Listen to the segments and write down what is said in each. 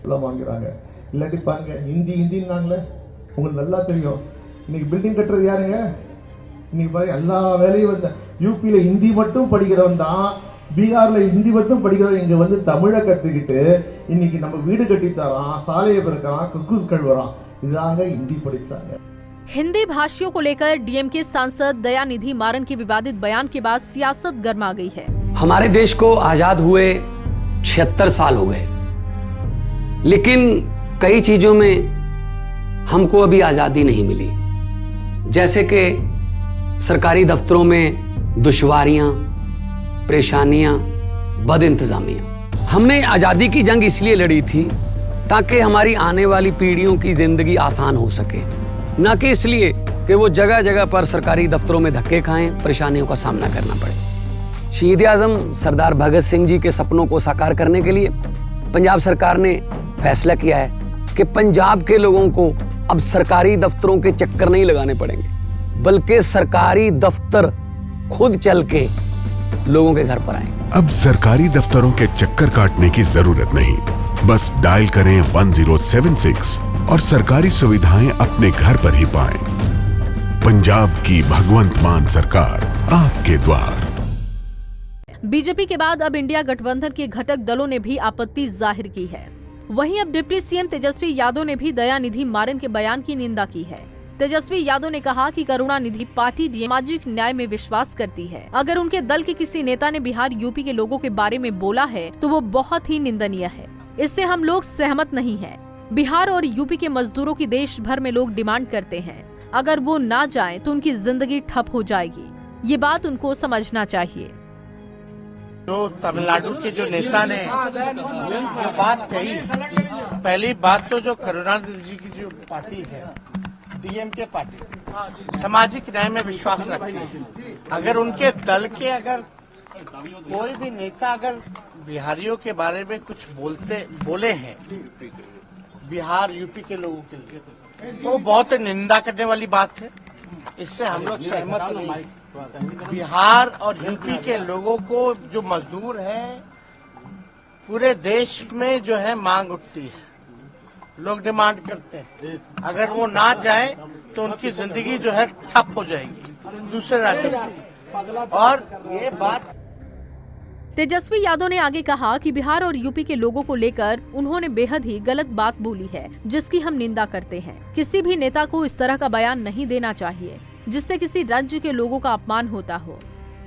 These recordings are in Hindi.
எல்லாம் வாங்குறாங்க. இல்லாட்டி பாருங்க ஹிந்தி ஹிந்தின்னாங்களே, உங்களுக்கு நல்லா தெரியும். இன்னைக்கு பில்டிங் கட்டுறது யாருங்க? இன்னைக்கு பாருங்க எல்லா வேலையும் வந்து யூபியில ஹிந்தி மட்டும் படிக்கிறவன் தான், பீகார்ல ஹிந்தி மட்டும் படிக்கிறவன் இங்க வந்து தமிழை கத்துக்கிட்டு இன்னைக்கு நம்ம வீடு கட்டி தரான், சாலையை பெருக்கிறான், கக்கூஸ் கழுவுறான். இதுதாங்க ஹிந்தி படிச்சாங்க. हिंदी भाषियों को लेकर डीएमके सांसद दयानिधि मारन के विवादित बयान के बाद सियासत गर्मा गई है। हमारे देश को आजाद हुए 76 साल हो गए, लेकिन कई चीजों में हमको अभी आजादी नहीं मिली। जैसे कि सरकारी दफ्तरों में दुश्वारियां, परेशानियां, बदइंतजामियां। हमने आजादी की जंग इसलिए लड़ी थी ताकि हमारी आने वाली पीढ़ियों की जिंदगी आसान हो सके, न कि इसलिए कि वो जगह जगह पर सरकारी दफ्तरों में धक्के खाएं, परेशानियों का सामना करना पड़े। शहीद आजम सरदार भगत सिंह जी के सपनों को साकार करने के लिए पंजाब सरकार ने फैसला किया है कि पंजाब के लोगों को अब सरकारी दफ्तरों के चक्कर नहीं लगाने पड़ेंगे, बल्कि सरकारी दफ्तर खुद चल के लोगों के घर पर आएंगे। अब सरकारी दफ्तरों के चक्कर काटने की जरूरत नहीं, बस डायल करें 1076 और सरकारी सुविधाएं अपने घर पर ही पाएं। पंजाब की भगवंत मान सरकार आपके द्वार। बीजेपी के बाद अब इंडिया गठबंधन के घटक दलों ने भी आपत्ति जाहिर की है। वहीं अब डिप्टी सीएम तेजस्वी यादव ने भी दयानिधि मारन के बयान की निंदा की है। तेजस्वी यादव ने कहा कि करुणानिधि पार्टी सामाजिक न्याय में विश्वास करती है। अगर उनके दल के किसी नेता ने बिहार यूपी के लोगों के बारे में बोला है तो वो बहुत ही निंदनीय है। इससे हम लोग सहमत नहीं हैं। बिहार और यूपी के मजदूरों की देश भर में लोग डिमांड करते हैं। अगर वो ना जाएं तो उनकी जिंदगी ठप हो जाएगी। ये बात उनको समझना चाहिए। जो तमिलनाडु के जो नेता ने जो बात कही, पहली बात तो जो करुणानिधि जी की जो पार्टी है, डीएमके पार्टी, सामाजिक न्याय में विश्वास रखती है। अगर उनके दल के अगर कोई भी नेता अगर बिहारियों के बारे में कुछ बोले हैं बिहार यूपी के लोगों के लिए, तो बहुत निंदा करने वाली बात है। इससे हम लोग सहमत नहीं। बिहार और यूपी के लोगों को जो मजदूर हैं, पूरे देश में जो है मांग उठती है, लोग डिमांड करते हैं। अगर वो ना जाए तो उनकी जिंदगी जो है ठप हो जाएगी दूसरे राज्यों की। और ये बात तेजस्वी यादव ने आगे कहा कि बिहार और यूपी के लोगों को लेकर उन्होंने बेहद ही गलत बात बोली है, जिसकी हम निंदा करते हैं। किसी भी नेता को इस तरह का बयान नहीं देना चाहिए जिससे किसी राज्य के लोगों का अपमान होता हो।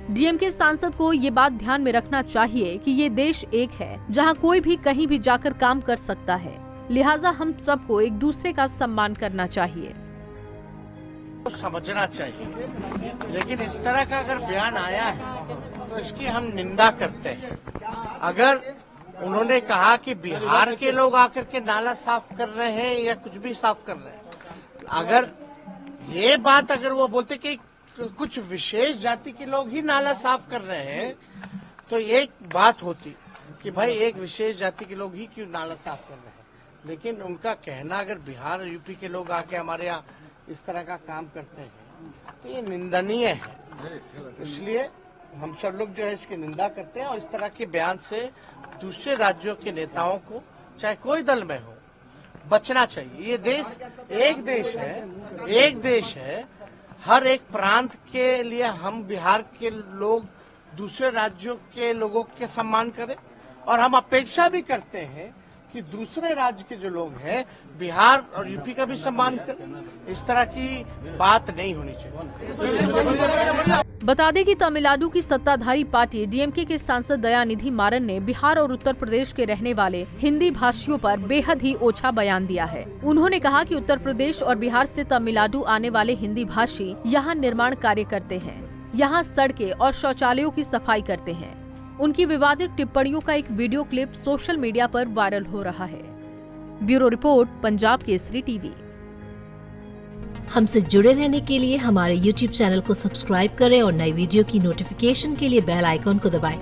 डीएमके सांसद को ये बात ध्यान में रखना चाहिए कि ये देश एक है जहां कोई भी कहीं भी जाकर काम कर सकता है, लिहाजा हम सबको एक दूसरे का सम्मान करना चाहिए। समझना चाहिए, लेकिन इस तरह का अगर बयान आया है तो इसकी हम निंदा करते हैं। अगर उन्होंने कहा कि बिहार के लोग आकर के नाला साफ कर रहे हैं या कुछ भी साफ कर रहे हैं, अगर ये बात अगर वो बोलते कि कुछ विशेष जाति के लोग ही नाला साफ कर रहे हैं, तो एक बात होती कि भाई एक विशेष जाति के लोग ही क्यों नाला साफ कर रहे हैं। लेकिन उनका कहना अगर बिहार और यूपी के लोग आके हमारे यहाँ इस तरह का काम करते हैं तो ये निंदनीय है। इसलिए हम सब लोग जो है इसकी निंदा करते हैं और इस तरह के बयान से दूसरे राज्यों के नेताओं को, चाहे कोई दल में हो, बचना चाहिए। ये देश एक देश है। हर एक प्रांत के लिए हम बिहार के लोग दूसरे राज्यों के लोगों के सम्मान करें, और हम अपेक्षा भी करते हैं कि दूसरे राज्य के जो लोग हैं बिहार और यूपी का भी सम्मान करें। इस तरह की बात नहीं होनी चाहिए। बता दें कि तमिलनाडु की सत्ताधारी पार्टी डीएमके के सांसद दयानिधि मारन ने बिहार और उत्तर प्रदेश के रहने वाले हिंदी भाषियों पर बेहद ही ओछा बयान दिया है। उन्होंने कहा कि उत्तर प्रदेश और बिहार से तमिलनाडु आने वाले हिंदी भाषी यहाँ निर्माण कार्य करते हैं, यहाँ सड़कें और शौचालयों की सफाई करते हैं। उनकी विवादित टिप्पणियों का एक वीडियो क्लिप सोशल मीडिया पर वायरल हो रहा है। Bureau report, Punjab Kesari TV. हमसे जुड़े रहने के लिए हमारे YouTube चैनल को सब्सक्राइब करें और नई वीडियो की नोटिफिकेशन के लिए बेल आइकॉन को दबाएं।